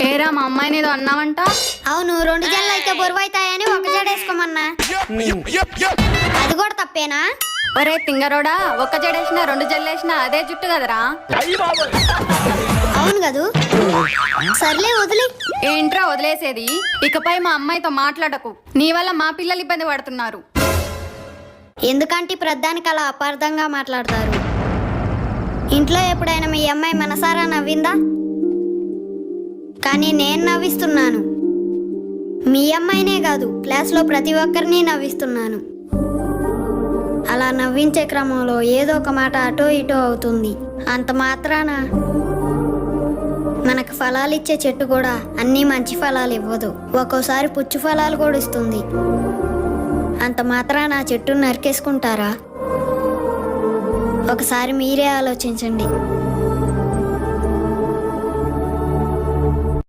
ఏరా మా అమ్మాయిని ఏదో అన్నావంట? అవును, 2 జడలు అయితే బరువు అవుతాయని ఒక జడ వేసుకోమన్నా. అది కూడా తప్పేనా? ఒరే తింగరోడా, ఒక్క జడేసినా 2 జల్లేసినా అదే జుట్టు కదరా. అవును కదూ. సర్లే వదిలి. ఏంట్రా వదిలేసేది? ఇకపై మా అమ్మాయితో మాట్లాడకు. నీ వల్ల మా పిల్లలు ఇబ్బంది పడుతున్నారు. ఎందుకంటే ప్రధానికి అలా అపార్థంగా మాట్లాడతారు? ఇంట్లో ఎప్పుడైనా మీ అమ్మాయి మనసారా నవ్విందా? కానీ నేను నవ్విస్తున్నాను. మీ అమ్మాయినే కాదు, క్లాస్లో ప్రతి ఒక్కరిని నవ్విస్తున్నాను. అలా నవ్వించే క్రమంలో ఏదో ఒక మాట అటో ఇటో అవుతుంది. అంత మాత్రాన మనకు ఫలాలు ఇచ్చే చెట్టు కూడా అన్నీ మంచి ఫలాలు ఇవ్వదు. ఒక్కోసారి పుచ్చు ఫలాలు కూడా ఇస్తుంది. అంత మాత్రాన ఆ చెట్టును నరికేసుకుంటారా? ఒకసారి మీరే ఆలోచించండి.